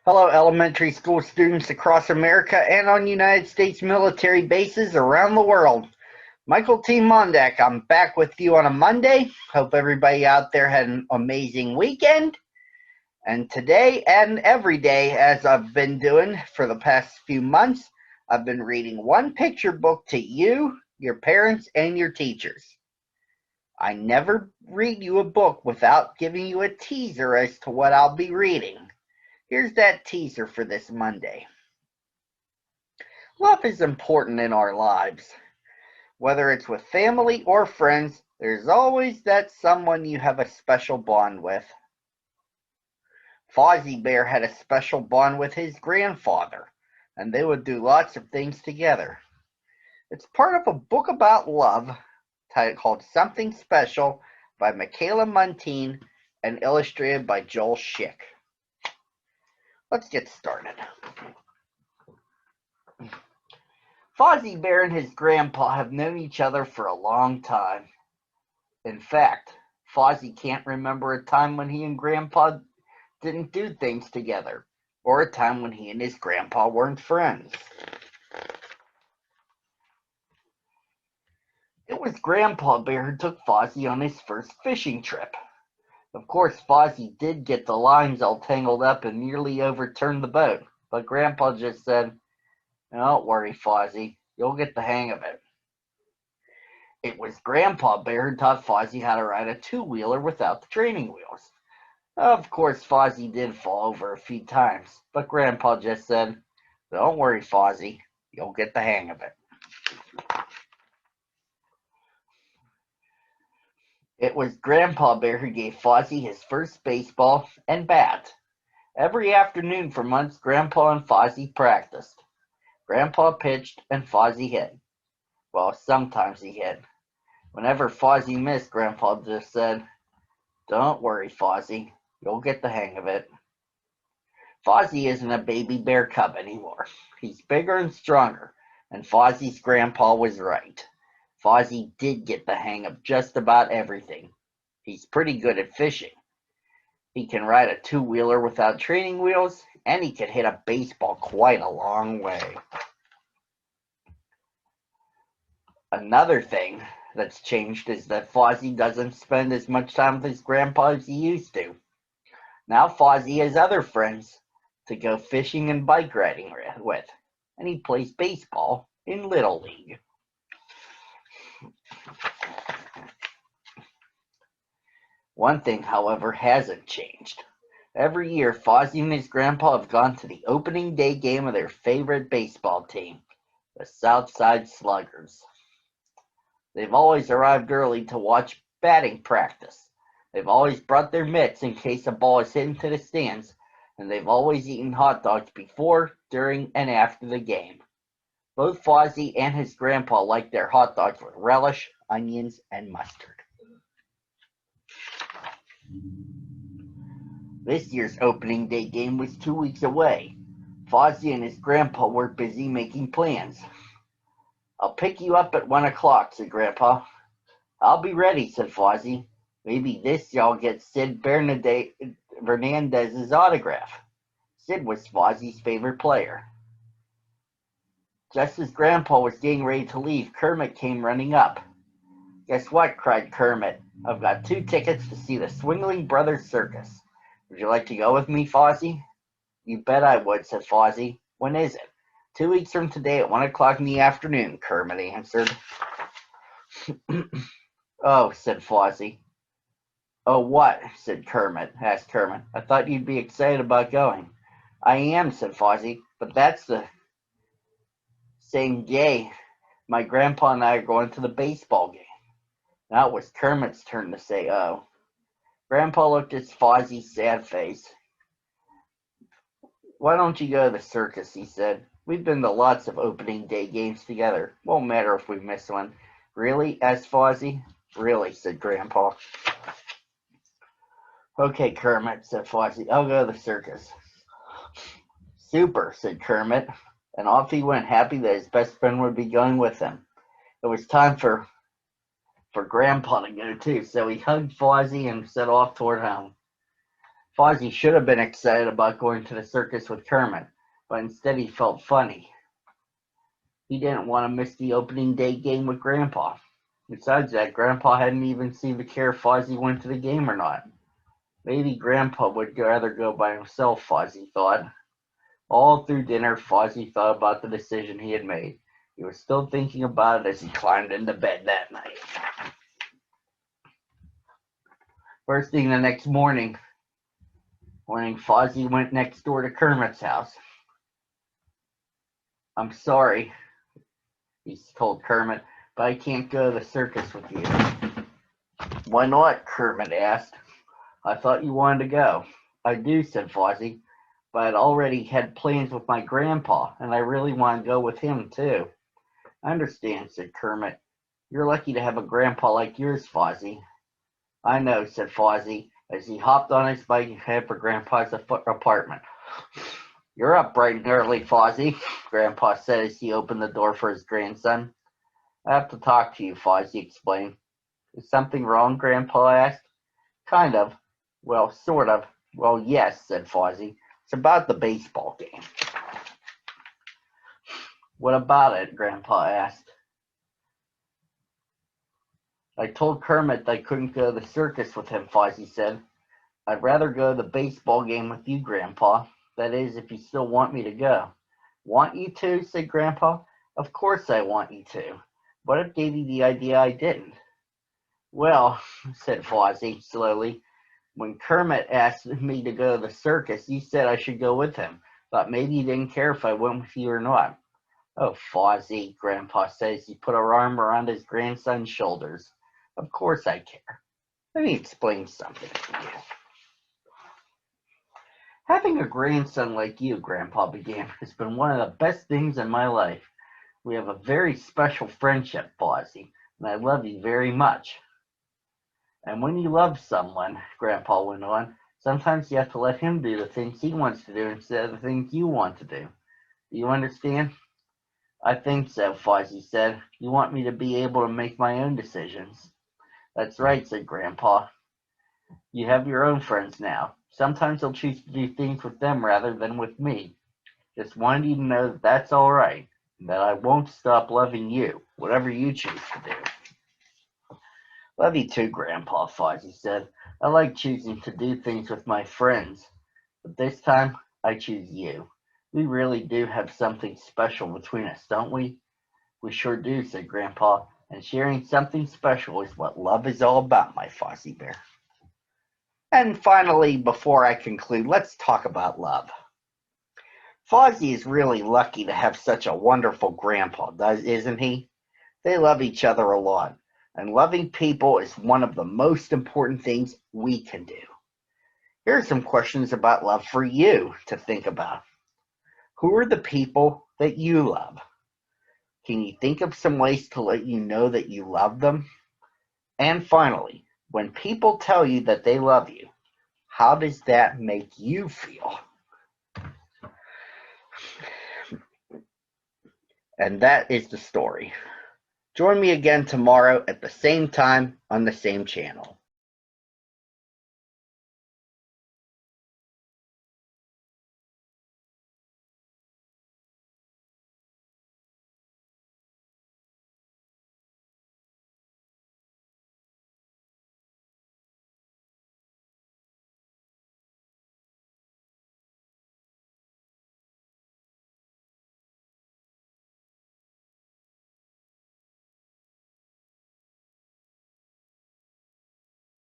Hello, elementary school students across America and on United States military bases around the world. Michael T. Mondak, I'm back with you on a Monday. Hope everybody out there had an amazing weekend. And today and every day, as I've been doing for the past few months, I've been reading one picture book to you, your parents, and your teachers. I never read you a book without giving you a teaser as to what I'll be reading. Here's that teaser for this Monday. Love is important in our lives. Whether it's with family or friends, there's always that someone you have a special bond with. Fozzie Bear had a special bond with his grandfather, and they would do lots of things together. It's part of a book about love called Something Special by Michaela Muntean and illustrated by Joel Schick. Let's get started. Fozzie Bear and his grandpa have known each other for a long time. In fact, Fozzie can't remember a time when he and Grandpa didn't do things together, or a time when he and his grandpa weren't friends. It was Grandpa Bear who took Fozzie on his first fishing trip. Of course, Fozzie did get the lines all tangled up and nearly overturned the boat, but Grandpa just said, "Don't worry, Fozzie, you'll get the hang of it." It was Grandpa Bear who taught Fozzie how to ride a two-wheeler without the training wheels. Of course, Fozzie did fall over a few times, but Grandpa just said, "Don't worry, Fozzie, you'll get the hang of it." It was Grandpa Bear who gave Fozzie his first baseball and bat. Every afternoon for months, Grandpa and Fozzie practiced. Grandpa pitched and Fozzie hit. Well, sometimes he hit. Whenever Fozzie missed, Grandpa just said, "Don't worry, Fozzie, you'll get the hang of it." Fozzie isn't a baby bear cub anymore. He's bigger and stronger, and Fozzie's grandpa was right. Fozzie did get the hang of just about everything. He's pretty good at fishing. He can ride a two-wheeler without training wheels, and he can hit a baseball quite a long way. Another thing that's changed is that Fozzie doesn't spend as much time with his grandpa as he used to. Now Fozzie has other friends to go fishing and bike riding with, and he plays baseball in Little League. One thing, however, hasn't changed. Every year, Fozzie and his grandpa have gone to the opening day game of their favorite baseball team, the Southside Sluggers. They've always arrived early to watch batting practice. They've always brought their mitts in case a ball is hit into the stands, and they've always eaten hot dogs before, during, and after the game. Both Fozzie and his grandpa like their hot dogs with relish, onions, and mustard. This year's opening day game was 2 weeks away. Fozzie and his grandpa were busy making plans. "I'll pick you up at 1 o'clock, said Grandpa. "I'll be ready," said Fozzie. "Maybe this year I'll get Sid Fernandez's autograph." Sid was Fozzie's favorite player. Just as Grandpa was getting ready to leave, Kermit came running up. "Guess what?" cried Kermit. "I've got 2 tickets to see the Swingling Brothers Circus. Would you like to go with me, Fozzie?" "You bet I would," said Fozzie. "When is it?" 2 weeks from today at 1 o'clock in the afternoon," Kermit answered. "Oh," said Fozzie. "Oh, what?" asked Kermit. "I thought you'd be excited about going." "I am," said Fozzie, "but that's the same day my grandpa and I are going to the baseball game." Now it was Kermit's turn to say, "Oh." Grandpa looked at Fozzie's sad face. "Why don't you go to the circus?" he said. "We've been to lots of opening day games together. Won't matter if we miss one." "Really?" asked Fozzie. "Really," said Grandpa. "Okay, Kermit," said Fozzie. "I'll go to the circus." "Super," said Kermit, and off he went, happy that his best friend would be going with him. It was time for Grandpa to go too, so he hugged Fozzie and set off toward home. Fozzie should have been excited about going to the circus with Kermit, but instead he felt funny. He didn't want to miss the opening day game with Grandpa. Besides that, Grandpa hadn't even seemed to care if Fozzie went to the game or not. Maybe Grandpa would rather go by himself, Fozzie thought. All through dinner, Fozzie thought about the decision he had made. He was still thinking about it as he climbed into bed that night. First thing the next morning, Fozzie went next door to Kermit's house. "I'm sorry," he told Kermit, "but I can't go to the circus with you." "Why not?" Kermit asked. "I thought you wanted to go." "I do," said Fozzie, "but I'd already had plans with my grandpa, and I really want to go with him, too." "I understand," said Kermit. "You're lucky to have a grandpa like yours, Fozzie." "I know," said Fozzie, as he hopped on his bike and headed for Grandpa's apartment. "You're up bright and early, Fozzie," Grandpa said as he opened the door for his grandson. "I have to talk to you," Fozzie explained. "Is something wrong?" Grandpa asked. "Kind of. Well, sort of. Well, yes," said Fozzie. "It's about the baseball game." "What about it?" Grandpa asked. "I told Kermit I couldn't go to the circus with him," Fozzie said. "I'd rather go to the baseball game with you, Grandpa. That is, if you still want me to go." "Want you to?" said Grandpa. "Of course I want you to. What gave you the idea I didn't?" "Well," said Fozzie slowly, "when Kermit asked me to go to the circus, you said I should go with him. Thought maybe you didn't care if I went with you or not." "Oh, Fozzie," Grandpa said as he put her arm around his grandson's shoulders. "Of course I care. Let me explain something to you." "Having a grandson like you," Grandpa began, "has been one of the best things in my life. We have a very special friendship, Fozzie, and I love you very much." "And when you love someone," Grandpa went on, "sometimes you have to let him do the things he wants to do instead of the things you want to do. Do you understand?" "I think so," Fozzie said. "You want me to be able to make my own decisions." "That's right," said Grandpa. "You have your own friends now. Sometimes you'll choose to do things with them rather than with me. Just wanted you to know that that's all right, and that I won't stop loving you, whatever you choose to do." "Love you too, Grandpa," Fozzie said. "I like choosing to do things with my friends, but this time I choose you. We really do have something special between us, don't we?" "We sure do," said Grandpa, "and sharing something special is what love is all about, my Fozzie Bear." And finally, before I conclude, let's talk about love. Fozzie is really lucky to have such a wonderful grandpa, isn't he? They love each other a lot, and loving people is one of the most important things we can do. Here are some questions about love for you to think about. Who are the people that you love? Can you think of some ways to let you know that you love them? And finally, when people tell you that they love you, how does that make you feel? And that is the story. Join me again tomorrow at the same time on the same channel.